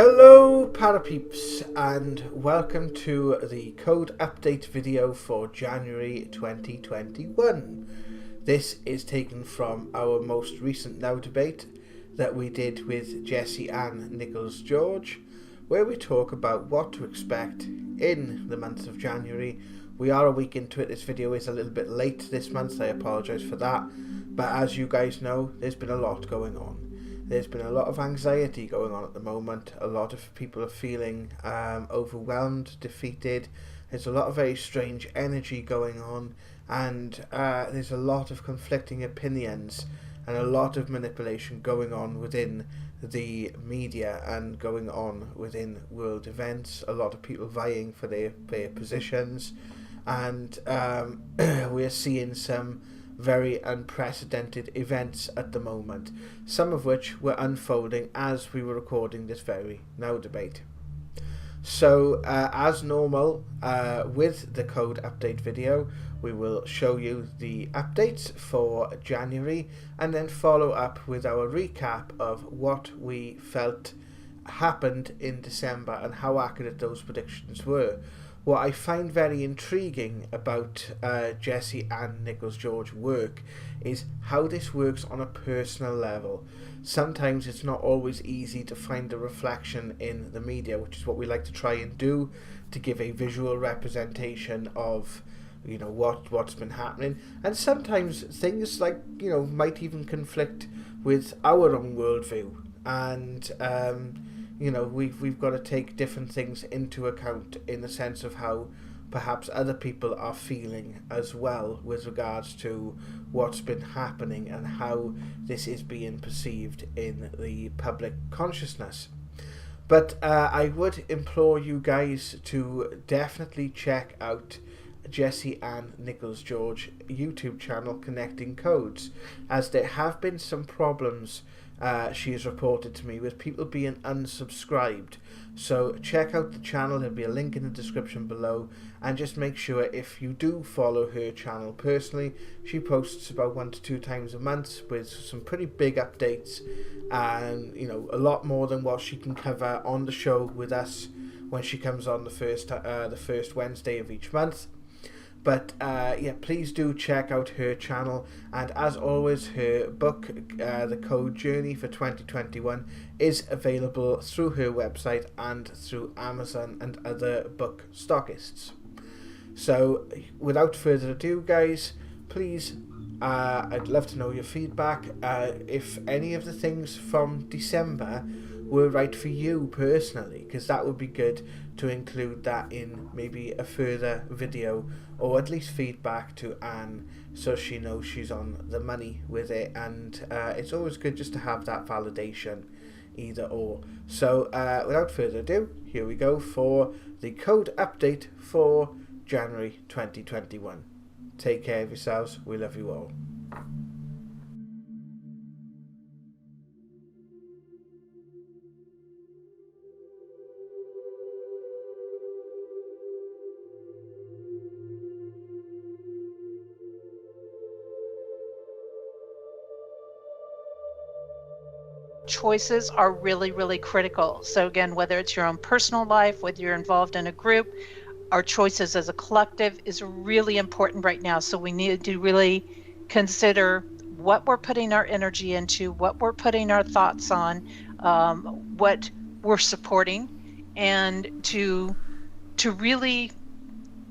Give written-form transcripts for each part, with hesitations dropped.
Hello Parapeeps and welcome to the code update video for January 2021. This is taken from our most recent Now debate that we did with An Nichols George, where we talk about what to expect in the month of January. We are a week into it. This video is a little bit late this month, I apologise for that, but as you guys know, there's been a lot going on. There's been a lot of anxiety going on at the moment. A lot of people are feeling overwhelmed, defeated. There's a lot of very strange energy going on, and there's a lot of conflicting opinions and a lot of manipulation going on within the media and going on within world events. A lot of people vying for their positions, and we're seeing some very unprecedented events at the moment, some of which were unfolding as we were recording this very Now debate. So as normal, with the code update video, we will show you the updates for January and then follow up with our recap of what we felt happened in December and how accurate those predictions were. What I find very intriguing about An Nichols George work is how this works on a personal level. Sometimes it's not always easy to find a reflection in the media, which is what we like to try and do, to give a visual representation of what's been happening. And sometimes things might even conflict with our own worldview, and we've got to take different things into account in the sense of how perhaps other people are feeling as well with regards to what's been happening and how this is being perceived in the public consciousness. But I would implore you guys to definitely check out An Nichols George YouTube channel, Connecting Codes, as there have been some problems she has reported to me with people being unsubscribed. So check out the channel, there'll be a link in the description below, and just make sure if you do follow her channel personally, she posts about 1 to 2 times a month with some pretty big updates, and a lot more than what she can cover on the show with us when she comes on the first Wednesday of each month. But please do check out her channel, and as always, her book, The Code Journey for 2021, is available through her website and through Amazon and other book stockists. So without further ado, guys, please, I'd love to know your feedback. If any of the things from December were right for you personally, because that would be good to include that in maybe a further video, or at least feedback to Anne so she knows she's on the money with it. And it's always good just to have that validation, either or. So without further ado, here we go for the code update for January 2021. Take care of yourselves, we love you all. Choices are really, really critical. So again, whether it's your own personal life, whether you're involved in a group, our choices as a collective is really important right now. So we need to really consider what we're putting our energy into, what we're putting our thoughts on, what we're supporting, and to really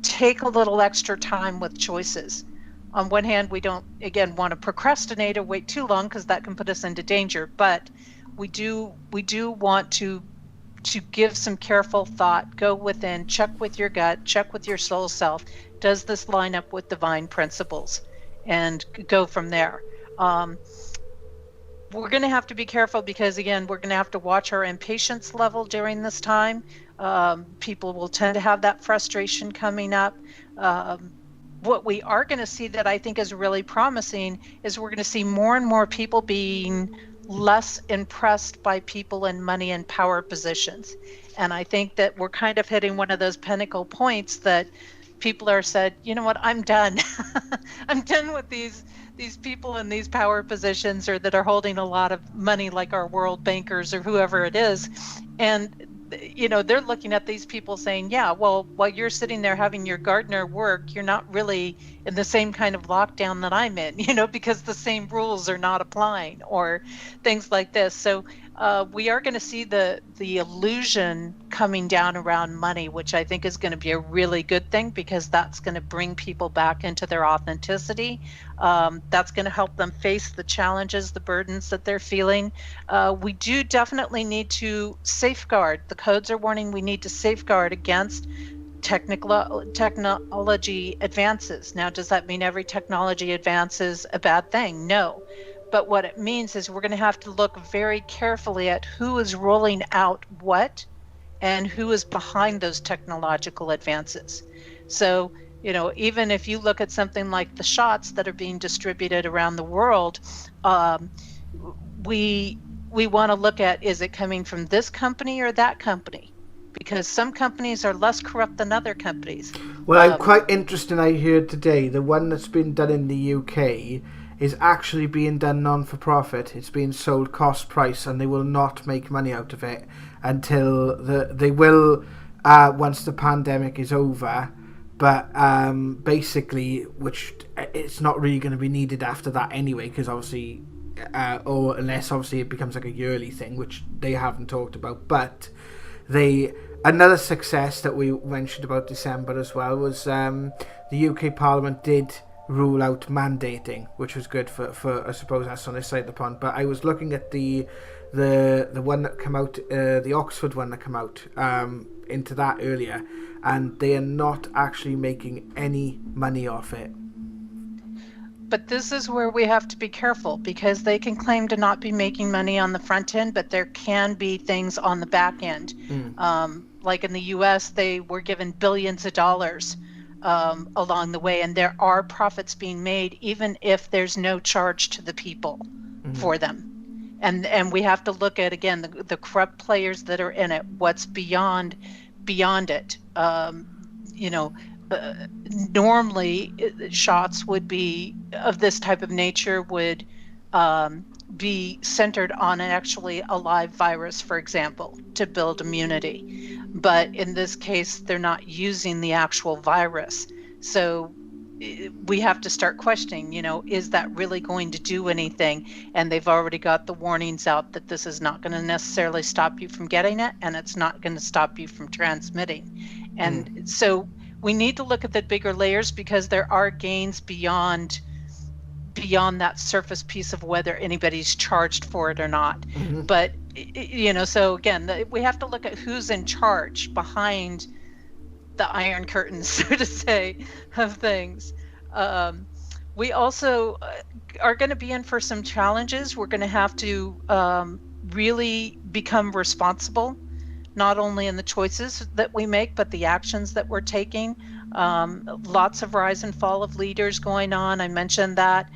take a little extra time with choices. On one hand, we don't, again, want to procrastinate or wait too long, because that can put us into danger. But we do want to give some careful thought, go within, check with your gut, check with your soul self. Does this line up with divine principles? And go from there. We're going to have to be careful because, again, we're going to have to watch our impatience level during this time. People will tend to have that frustration coming up. What we are going to see that I think is really promising is we're going to see more and more people being less impressed by people in money and power positions. And I think that we're kind of hitting one of those pinnacle points that people are said, you know what, I'm done. I'm done with these these people in these power positions or that are holding a lot of money, like our world bankers or whoever it is. And they're looking at these people saying, yeah, well, while you're sitting there having your gardener work, you're not really in the same kind of lockdown that I'm in, because the same rules are not applying or things like this. So we are going to see the illusion coming down around money, which I think is going to be a really good thing, because that's going to bring people back into their authenticity. That's going to help them face the challenges, the burdens that they're feeling. We do definitely need to safeguard. The codes are warning we need to safeguard against technology advances. Now, does that mean every technology advance is a bad thing? No. But what it means is we're going to have to look very carefully at who is rolling out what and who is behind those technological advances. So, even if you look at something like the shots that are being distributed around the world, we want to look at, is it coming from this company or that company? Because some companies are less corrupt than other companies. Well, quite interesting, I heard today, the one that's been done in the UK is actually being done non-for-profit. It's being sold cost price, and they will not make money out of it until they will once the pandemic is over. But basically, which it's not really going to be needed after that anyway, because obviously, or unless obviously it becomes like a yearly thing, which they haven't talked about. But another success that we mentioned about December as well was the UK Parliament did rule out mandating, which was good for I suppose us on this side of the pond. But I was looking at the one that came out, the Oxford one that came out into that earlier, and they are not actually making any money off it. But this is where we have to be careful, because they can claim to not be making money on the front end, but there can be things on the back end. Like in the US, they were given billions of dollars along the way, and there are profits being made even if there's no charge to the people for them. And we have to look at, again, the corrupt players that are in it, what's beyond it. Normally shots would be of this type of nature would be centered on actually a live virus, for example, to build immunity. But in this case, they're not using the actual virus. So we have to start questioning, is that really going to do anything? And they've already got the warnings out that this is not going to necessarily stop you from getting it, and it's not going to stop you from transmitting. And so we need to look at the bigger layers, because there are gains beyond that surface piece of whether anybody's charged for it or not. But so again, we have to look at who's in charge behind the iron curtain, so to say, of things. We also are going to be in for some challenges. We're going to have to really become responsible, not only in the choices that we make, but the actions that we're taking. Lots of rise and fall of leaders going on. I mentioned that.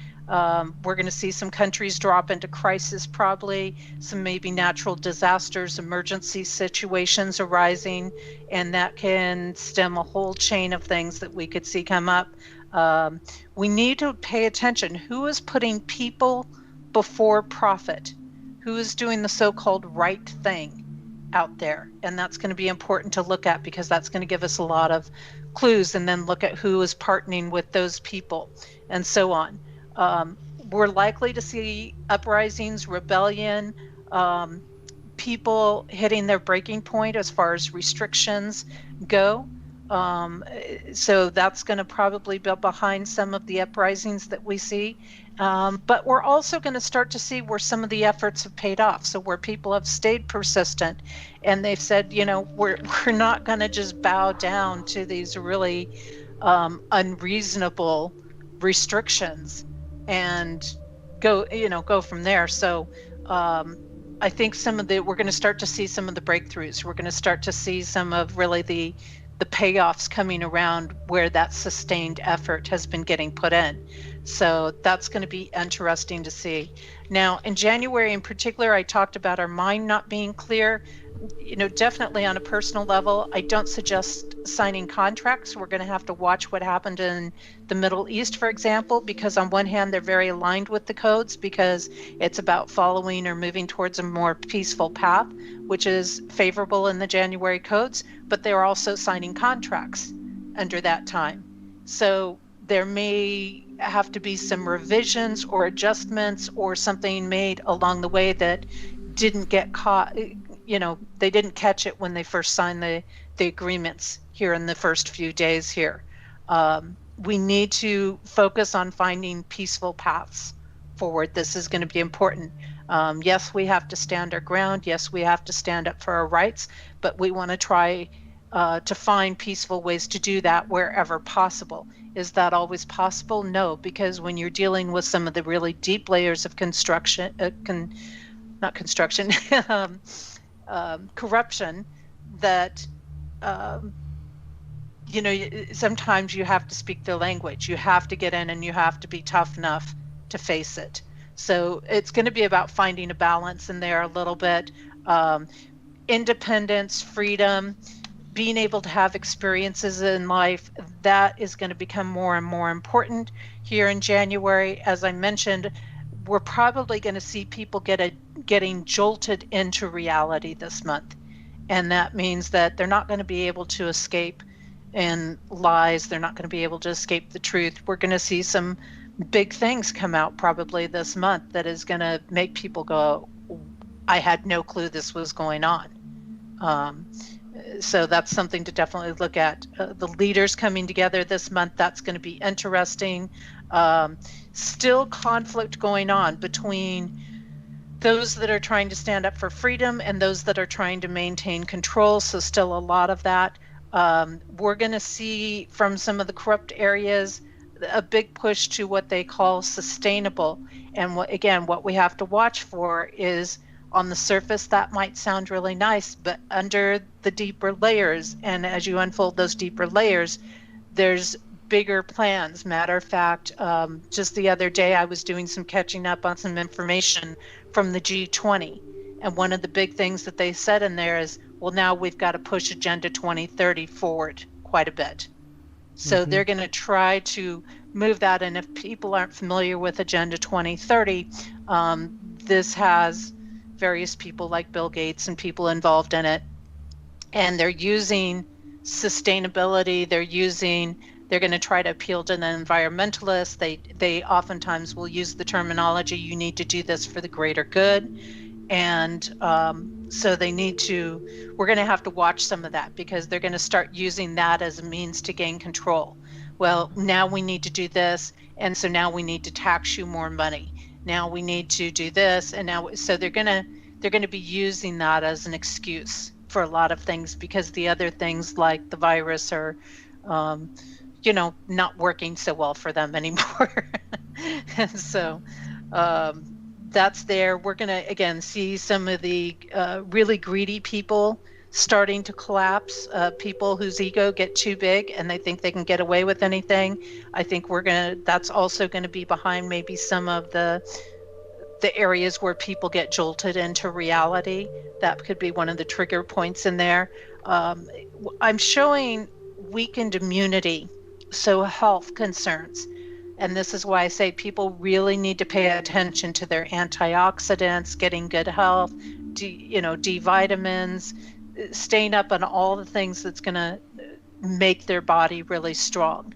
We're going to see some countries drop into crisis, probably some maybe natural disasters, emergency situations arising, and that can stem a whole chain of things that we could see come up. We need to pay attention. Who is putting people before profit? Who is doing the so-called right thing out there? And that's going to be important to look at, because that's going to give us a lot of clues, and then look at who is partnering with those people and so on. We're likely to see uprisings, rebellion, people hitting their breaking point as far as restrictions go. So that's going to probably be behind some of the uprisings that we see. But we're also going to start to see where some of the efforts have paid off. So where people have stayed persistent, and they've said, we're not going to just bow down to these really unreasonable restrictions and go from there. So I think we're going to start to see some of the breakthroughs. We're going to start to see some of really the payoffs coming around where that sustained effort has been getting put in. So that's going to be interesting to see. Now, in January in particular, I talked about our mind not being clear. Definitely on a personal level, I don't suggest signing contracts. We're going to have to watch what happened in the Middle East, for example, because on one hand, they're very aligned with the codes because it's about following or moving towards a more peaceful path, which is favorable in the January codes, but they're also signing contracts under that time. So there may have to be some revisions or adjustments or something made along the way that didn't get caught. They didn't catch it when they first signed the agreements here in the first few days here. We need to focus on finding peaceful paths forward. This is going to be important. Yes, we have to stand our ground. Yes, we have to stand up for our rights, but we want to try to find peaceful ways to do that wherever possible. Is that always possible? No, because when you're dealing with some of the really deep layers of construction, not construction, corruption, that sometimes you have to speak their language. You have to get in and you have to be tough enough to face it. So it's going to be about finding a balance in there a little bit. Independence, freedom, being able to have experiences in life, that is going to become more and more important here in January. As I mentioned, we're probably going to see people getting jolted into reality this month. And that means that they're not going to be able to escape in lies. They're not going to be able to escape the truth. We're going to see some big things come out probably this month that is going to make people go, I had no clue this was going on. So that's something to definitely look at. The leaders coming together this month, that's going to be interesting. Still conflict going on between those that are trying to stand up for freedom and those that are trying to maintain control. So still a lot of that. We're going to see from some of the corrupt areas a big push to what they call sustainable. And what we have to watch for is, on the surface, that might sound really nice, but under the deeper layers, and as you unfold those deeper layers, there's bigger plans. Matter of fact, just the other day, I was doing some catching up on some information from the G20. And one of the big things that they said in there is, well, now we've got to push Agenda 2030 forward quite a bit. So they're going to try to move that. And if people aren't familiar with Agenda 2030, this has various people like Bill Gates and people involved in it, and they're using sustainability. They're going to try to appeal to the environmentalists. They oftentimes will use the terminology, you need to do this for the greater good. And so we're going to have to watch some of that, because they're going to start using that as a means to gain control. Well, now we need to do this, and so now we need to tax you more money. Now we need to do this, and now so they're going to be using that as an excuse for a lot of things, because the other things like the virus are not working so well for them anymore. And so that's there. We're going to again see some of the really greedy people starting to collapse, people whose ego get too big and they think they can get away with anything. I think that's also going to be behind maybe some of the areas where people get jolted into reality. That could be one of the trigger points in there. I'm showing weakened immunity, so health concerns. And this is why I say people really need to pay attention to their antioxidants, getting good health, D vitamins, staying up on all the things that's going to make their body really strong.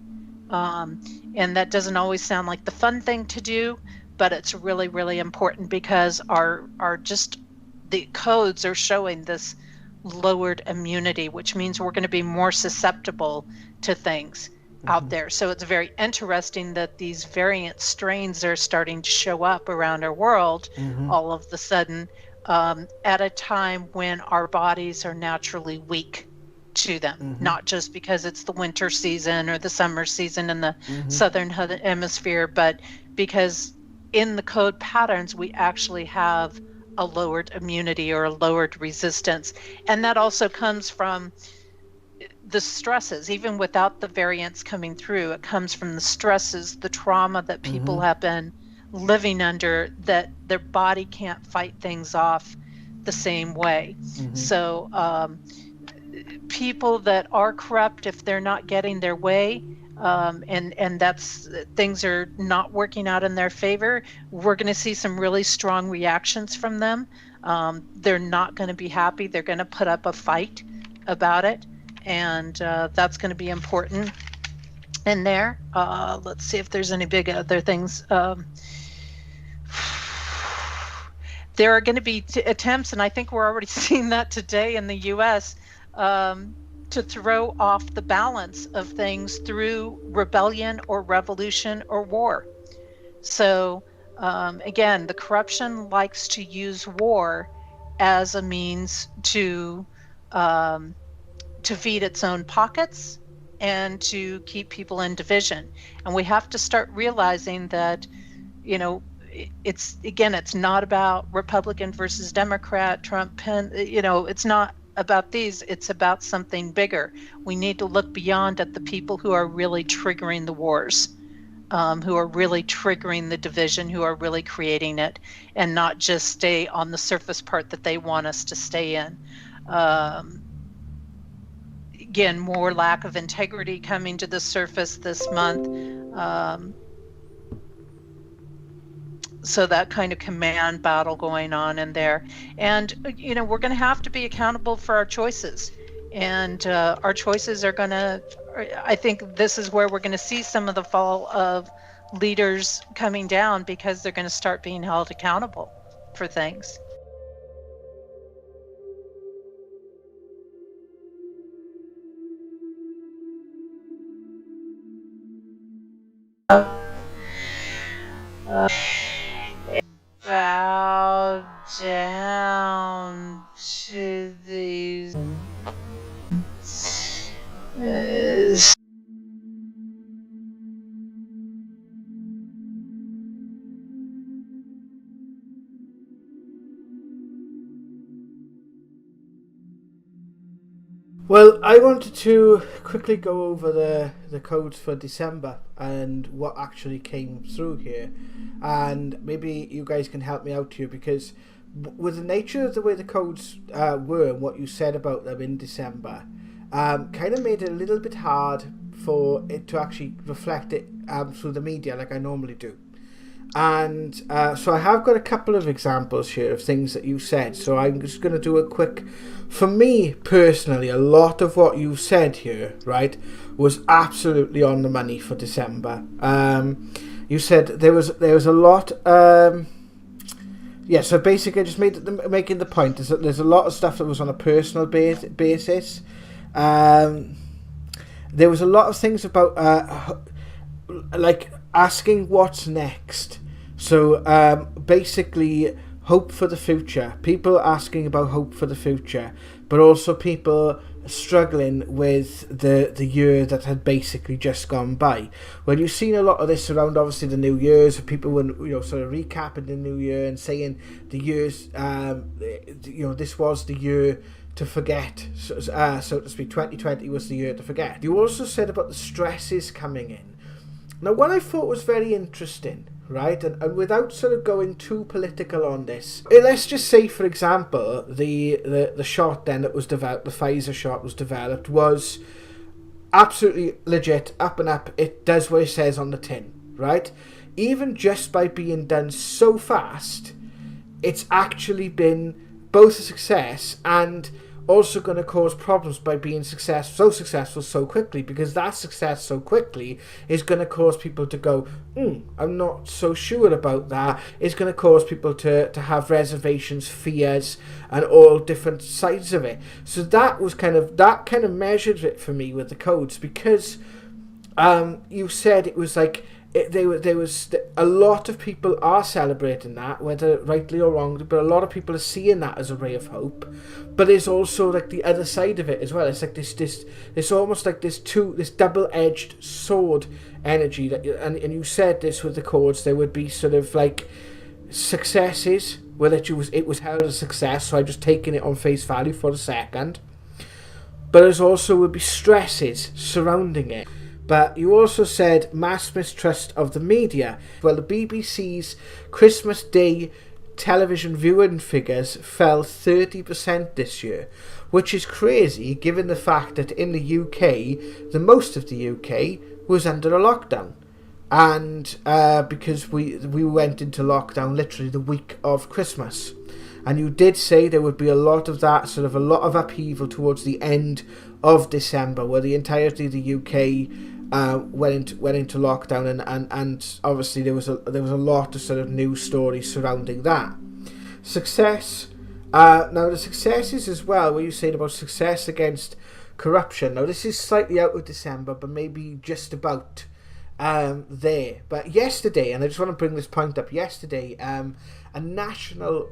And that doesn't always sound like the fun thing to do, but it's really, really important, because the codes are showing this lowered immunity, which means we're going to be more susceptible to things out there. So it's very interesting that these variant strains are starting to show up around our world all of the sudden, at a time when our bodies are naturally weak to them, not just because it's the winter season or the summer season in the southern hemisphere, but because in the code patterns, we actually have a lowered immunity or a lowered resistance. And that also comes from the stresses, even without the variants coming through. It comes from the stresses, the trauma that people have been living under, that their body can't fight things off the same way. So people that are corrupt, if they're not getting their way, and that's things are not working out in their favor, we're going to see some really strong reactions from them. They're not going to be happy. They're going to put up a fight about it, and that's going to be important in there. Let's see if there's any big other things. There are going to be attempts, and I think we're already seeing that today in the U.S., to throw off the balance of things through rebellion or revolution or war. So again, the corruption likes to use war as a means to feed its own pockets and to keep people in division. And we have to start realizing that, it's not about Republican versus Democrat, Trump, Penn, it's not about these, it's about something bigger. We need to look beyond at the people who are really triggering the wars, who are really triggering the division, who are really creating it, and not just stay on the surface part that they want us to stay in. Again, more lack of integrity coming to the surface this month. So that kind of command battle going on in there. And, we're going to have to be accountable for our choices. And our choices are going to, I think this is where we're going to see some of the fall of leaders coming down, because they're going to start being held accountable for things. Bow down to these. Well, I wanted to quickly go over the codes for December and what actually came through here, and maybe you guys can help me out here, because with the nature of the way the codes were and what you said about them in December, kind of made it a little bit hard for it to actually reflect it through the media like I normally do. And so I have got a couple of examples here of things that you said, so I'm just going to do a quick. For me personally, a lot of what you said here, right, was absolutely on the money for December. You said there was a lot. So basically, I just making the point is that there's a lot of stuff that was on a personal basis. There was a lot of things about like asking what's next. So basically, hope for the future. People asking about hope for the future, but also people struggling with the year that had basically just gone by. Well, you've seen a lot of this around obviously the New Year's. People were sort of recapping the New Year and saying the years, this was the year to forget, so to speak. 2020 was the year to forget. You also said about the stresses coming in. Now, what I thought was very interesting, right, and without sort of going too political on this, let's just say, for example, the shot then that was developed, the Phiser shot was developed, was absolutely legit, up and up. It does what it says on the tin, right? Even just by being done so fast, it's actually been both a success and also going to cause problems by being so successful so quickly, because that success so quickly is going to cause people to go, I'm not so sure about that. It's going to cause people to have reservations, fears, and all different sides of it. So that was kind of measured it for me with the codes, because you said it was like there was a lot of people are celebrating that, whether rightly or wrongly, but a lot of people are seeing that as a ray of hope. But there's also like the other side of it as well. It's like this almost like this double-edged sword energy that, and you said this with the chords, there would be sort of like successes where it was held as a success, so I'm just taking it on face value for a second. But there's also would be stresses surrounding it. But you also said mass mistrust of the media. Well, the BBC's Christmas Day television viewing figures fell 30% this year, which is crazy given the fact that in the UK, the most of the UK was under a lockdown. And because we went into lockdown literally the week of Christmas. And you did say there would be a lot of that, sort of a lot of upheaval towards the end of December, where the entirety of the UK went into lockdown, and obviously there was a lot of sort of news stories surrounding that. Success. Now the successes as well, where you said about success against corruption. Now this is slightly out of December, but maybe just about there. But yesterday, and I just want to bring this point up, yesterday, a national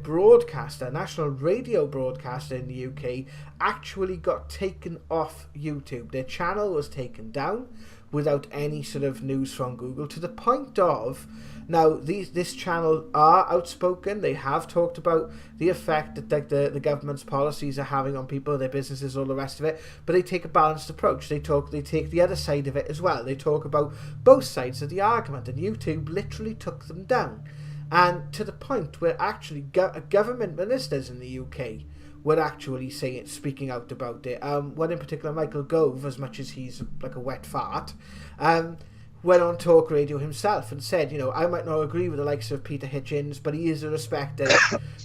radio broadcaster in the UK actually got taken off YouTube. Their channel was taken down without any sort of news from Google, to the point of, now this channel are outspoken. They have talked about the effect that the government's policies are having on people, their businesses, all the rest of it, but they take a balanced approach. They take the other side of it as well. They talk about both sides of the argument, and YouTube literally took them down. And to the point where actually government ministers in the UK were actually speaking out about it. One in particular, Michael Gove, as much as he's like a wet fart, went on talk radio himself and said, I might not agree with the likes of Peter Hitchens, but he is a respected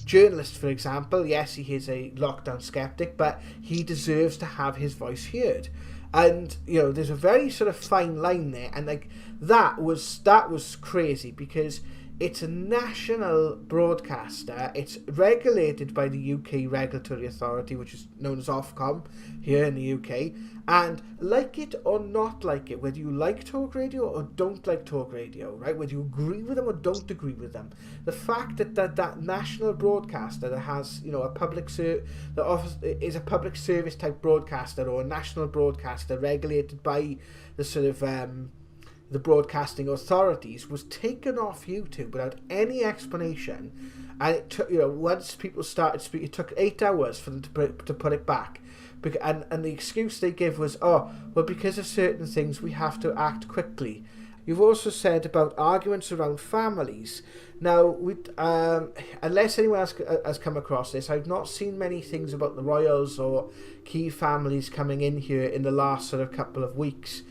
journalist, for example. Yes, he is a lockdown skeptic, but he deserves to have his voice heard. And, there's a very sort of fine line there. And like that was crazy, because it's a national broadcaster. It's regulated by the UK Regulatory Authority, which is known as Ofcom here in the UK. And like it or not like it, whether you like talk radio or don't like talk radio, right? Whether you agree with them or don't agree with them, the fact that national broadcaster that has, is a public service type broadcaster, or a national broadcaster regulated by the sort of the broadcasting authorities, was taken off YouTube without any explanation. And it took, once people started speaking, it took 8 hours for them to put it back. And the excuse they give was, because of certain things we have to act quickly. You've also said about arguments around families. Now, unless anyone else has come across this, I've not seen many things about the royals or key families coming in here in the last sort of couple of weeks.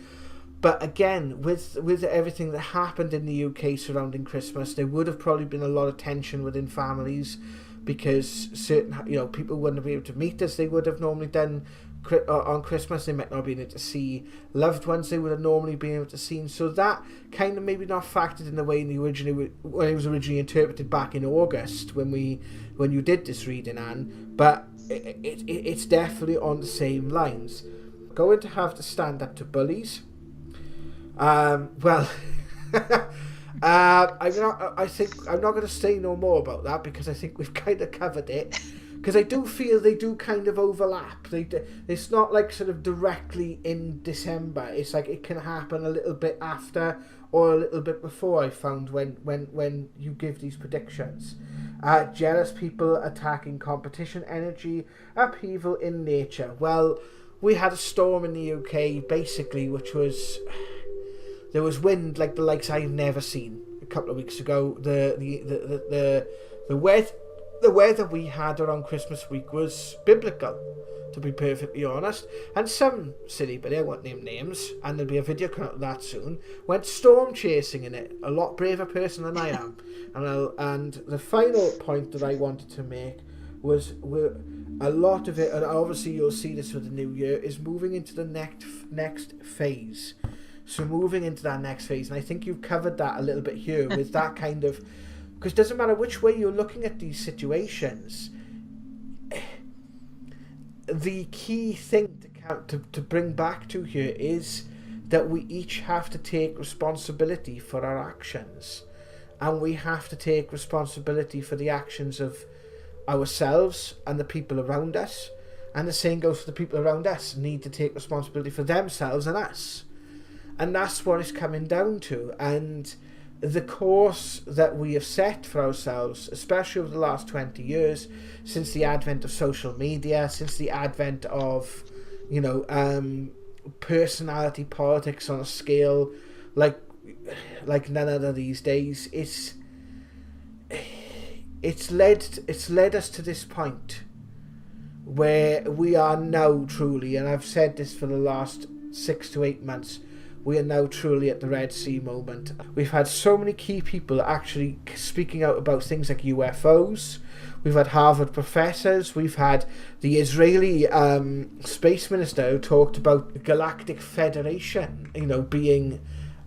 But again, with everything that happened in the UK surrounding Christmas, there would have probably been a lot of tension within families, because certain people wouldn't be able to meet as they would have normally done on Christmas. They might not be able to see loved ones they would have normally been able to see. So that kind of maybe not factored in the way when it was originally interpreted back in August when you did this reading, Anne. But it's definitely on the same lines. Going to have to stand up to bullies. I'm not going to say no more about that, because I think we've kind of covered it. Because I do feel they do kind of overlap. It's not like sort of directly in December. It's like it can happen a little bit after or a little bit before, I found, when you give these predictions. Jealous people attacking competition energy, upheaval in nature. Well, we had a storm in the UK, basically, which was... There was wind like the likes I've never seen a couple of weeks ago. The weather we had around Christmas week was biblical, to be perfectly honest. And some silly biddy, I won't name names, and there'll be a video coming out of that soon, went storm chasing in it. A lot braver person than I am. And the final point that I wanted to make was a lot of it, and obviously you'll see this for the new year, is moving into the next phase. So moving into that next phase, and I think you've covered that a little bit here with that kind of, because it doesn't matter which way you're looking at these situations, the key thing to bring back to here is that we each have to take responsibility for our actions, and we have to take responsibility for the actions of ourselves and the people around us, and the same goes for the people around us need to take responsibility for themselves and us. And that's what it's coming down to. And the course that we have set for ourselves, especially over the last 20 years, since the advent of social media, since the advent of, personality politics on a scale like none other these days, it's led us to this point where we are now truly, and I've said this for the last 6 to 8 months, we are now truly at the Red Sea moment. We've had so many key people actually speaking out about things like UFOs. We've had Harvard professors. We've had the Israeli space minister who talked about the Galactic Federation, being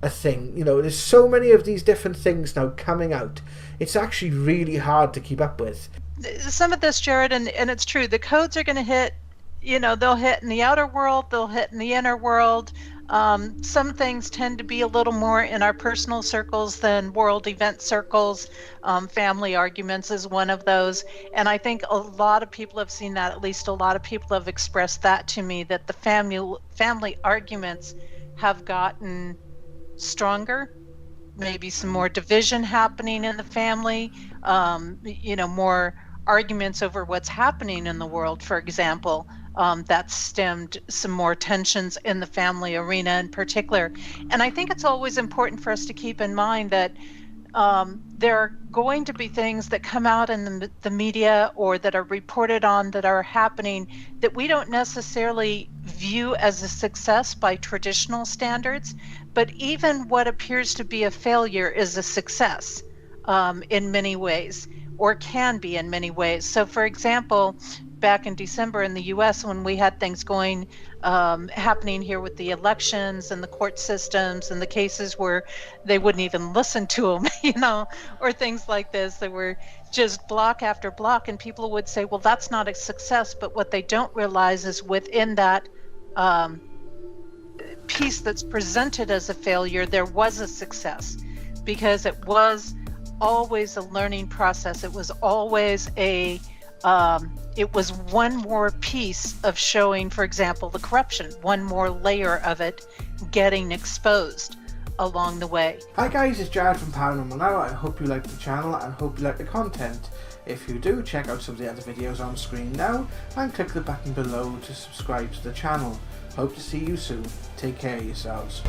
a thing. There's so many of these different things now coming out. It's actually really hard to keep up with. Some of this, Jared, and it's true, the codes are going to hit, they'll hit in the outer world, they'll hit in the inner world. Some things tend to be a little more in our personal circles than world event circles. Family arguments is one of those. And I think a lot of people have seen that, at least a lot of people have expressed that to me, that the family arguments have gotten stronger, maybe some more division happening in the family, more arguments over what's happening in the world, for example. That's stemmed some more tensions in the family arena in particular. And I think it's always important for us to keep in mind that there are going to be things that come out in the media or that are reported on that are happening that we don't necessarily view as a success by traditional standards, but even what appears to be a failure is a success in many ways, or can be in many ways. So for example, back in December in the US, when we had things happening here with the elections and the court systems and the cases where they wouldn't even listen to them, or things like this, that were just block after block, and people would say, well, that's not a success. But what they don't realize is within that piece that's presented as a failure, there was a success, because it was always a learning process. It was always it was one more piece of showing, for example, the corruption, one more layer of it getting exposed along the way. Hi guys, it's Jared from Paranormal Now. I hope you like the channel and hope you like the content. If you do, check out some of the other videos on screen now and click the button below to subscribe to the channel. Hope to see you soon. Take care of yourselves.